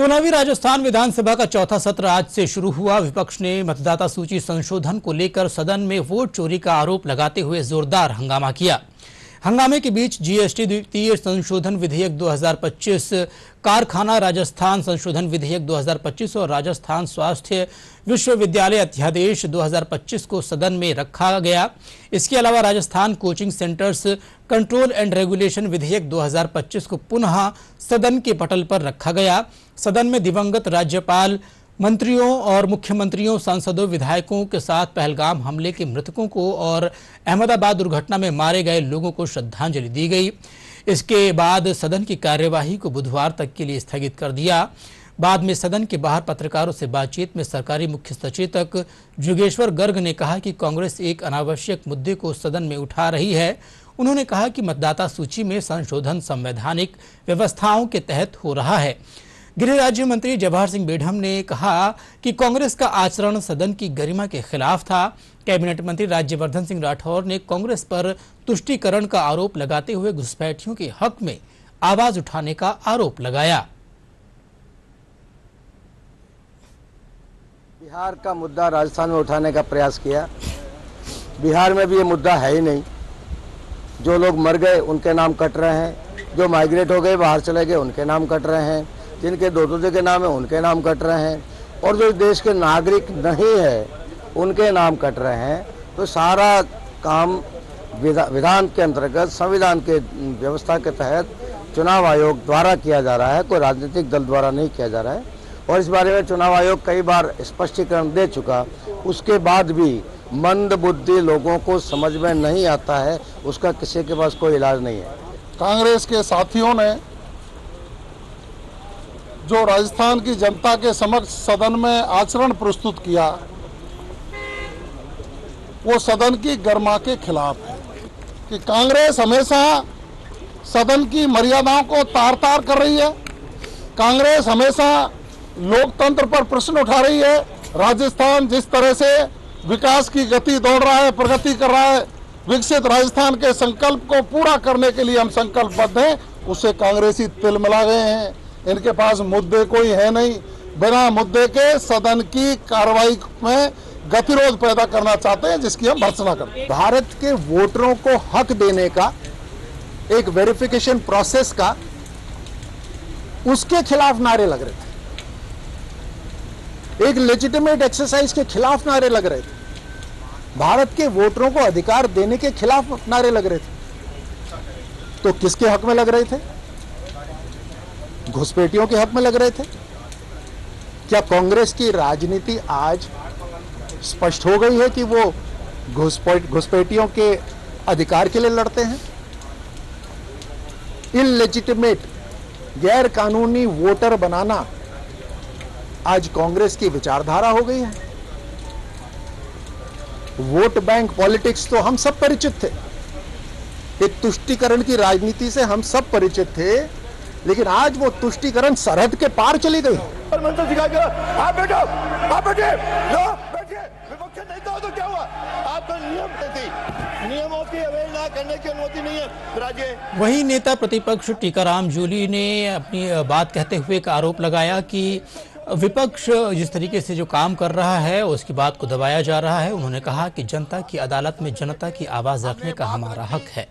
16वीं राजस्थान विधानसभा का चौथा सत्र आज से शुरू हुआ। विपक्ष ने मतदाता सूची संशोधन को लेकर सदन में वोट चोरी का आरोप लगाते हुए जोरदार हंगामा किया। हंगामे के बीच जीएसटी द्वितीय संशोधन विधेयक 2025, कारखाना राजस्थान संशोधन विधेयक 2025 और राजस्थान स्वास्थ्य विश्वविद्यालय अध्यादेश 2025 को सदन में रखा गया। इसके अलावा Rajasthan coaching centres control and regulation विधेयक 2025 को पुनः सदन के पटल पर रखा गया। सदन में दिवंगत राज्यपाल, मंत्रियों और मुख्यमंत्रियों, सांसदों, विधायकों के साथ पहलगाम हमले के मृतकों को और अहमदाबाद दुर्घटना में मारे गए लोगों को श्रद्धांजलि दी गई। इसके बाद सदन की कार्यवाही को बुधवार तक के लिए स्थगित कर दिया। बाद में सदन के बाहर पत्रकारों से बातचीत में सरकारी मुख्य सचेतक जोगेश्वर गर्ग ने कहा कि कांग्रेस एक अनावश्यक मुद्दे को सदन में उठा रही है। उन्होंने कहा कि मतदाता सूची में संशोधन संवैधानिक व्यवस्थाओं के तहत हो रहा है। गृह राज्य मंत्री जवाहर सिंह बेढम ने कहा कि कांग्रेस का आचरण सदन की गरिमा के खिलाफ था। कैबिनेट मंत्री राज्यवर्धन सिंह राठौर ने कांग्रेस पर तुष्टीकरण का आरोप लगाते हुए घुसपैठियों के हक में आवाज उठाने का आरोप लगाया। बिहार का मुद्दा राजस्थान में उठाने का प्रयास किया। बिहार में भी ये मुद्दा है ही नहीं। जो लोग मर गए उनके नाम कट रहे हैं, जो माइग्रेट हो गए बाहर चले गए उनके नाम कट रहे हैं, जिनके दो के नाम है उनके नाम कट रहे हैं, और जो देश के नागरिक नहीं है उनके नाम कट रहे हैं। तो सारा काम विधान के अंतर्गत संविधान के व्यवस्था के तहत चुनाव आयोग द्वारा किया जा रहा है, कोई राजनीतिक दल द्वारा नहीं किया जा रहा है। और इस बारे में चुनाव आयोग कई बार स्पष्टीकरण दे चुका, उसके बाद भी मंद बुद्धि लोगों को समझ में नहीं आता है, उसका किसी के पास कोई इलाज नहीं है। कांग्रेस के साथियों ने जो राजस्थान की जनता के समक्ष सदन में आचरण प्रस्तुत किया वो सदन की गरिमा के खिलाफ है। कि कांग्रेस हमेशा सदन की मर्यादाओं को तार तार कर रही है। कांग्रेस हमेशा लोकतंत्र पर प्रश्न उठा रही है। राजस्थान जिस तरह से विकास की गति दौड़ रहा है, प्रगति कर रहा है, विकसित राजस्थान के संकल्प को पूरा करने के लिए हम संकल्पबद्ध हैं, उससे कांग्रेसी तिलमिला गए हैं। इनके पास मुद्दे कोई है नहीं। बिना मुद्दे के सदन की कार्रवाई में गतिरोध पैदा करना चाहते हैं, जिसकी हम भर्त्सना करते हैं। भारत के वोटरों को हक देने का एक वेरिफिकेशन प्रोसेस का, उसके खिलाफ नारे लग रहे थे। एक लेजिटिमेट एक्सरसाइज के खिलाफ नारे लग रहे थे। भारत के वोटरों को अधिकार देने के खिलाफ नारे लग रहे थे। तो किसके हक में लग रहे थे? घुसपैठियों के हक में लग रहे थे। क्या कांग्रेस की राजनीति आज स्पष्ट हो गई है कि वो घुसपैठियों के अधिकार के लिए लड़ते हैं? इलेजिटिमेट, गैर कानूनी वोटर बनाना आज कांग्रेस की विचारधारा हो गई है। वोट बैंक पॉलिटिक्स तो हम सब परिचित थे। एक तुष्टीकरण की राजनीति से हम सब परिचित थे, लेकिन आज वो तुष्टीकरण सरहद के पार चली गई। आप बैठो, आप बैठिए, विपक्ष नहीं था तो क्या हुआ? आपका नियमों की अवहेलना करने की अनुमति नहीं है राज्य। वहीं नेता प्रतिपक्ष टीकाराम जूली ने अपनी बात कहते हुए एक आरोप लगाया कि विपक्ष जिस तरीके से जो काम कर रहा है उसकी बात को दबाया जा रहा है। उन्होंने कहा कि जनता की अदालत में जनता की आवाज रखने का हमारा हक है।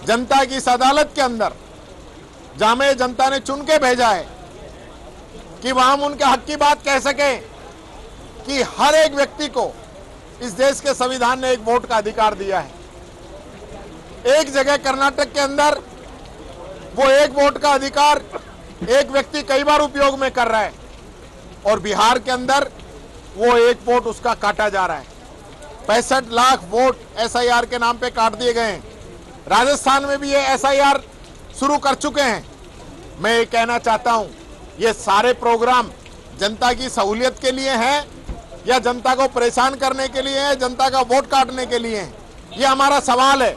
जनता की इस अदालत के अंदर जहां में जनता ने चुन के भेजा है कि वहां हम उनके हक की बात कह सके, कि हर एक व्यक्ति को इस देश के संविधान ने एक वोट का अधिकार दिया है। एक जगह कर्नाटक के अंदर वो एक वोट का अधिकार एक व्यक्ति कई बार उपयोग में कर रहा है, और बिहार के अंदर वो एक वोट उसका काटा जा रहा है। 65 लाख वोट एसआईआर के नाम पे काट दिए गए हैं। राजस्थान में भी ये एसआईआर शुरू कर चुके हैं। मैं ये कहना चाहता हूं, ये सारे प्रोग्राम जनता की सहूलियत के लिए हैं या जनता को परेशान करने के लिए है, जनता का वोट काटने के लिए है? ये हमारा सवाल है।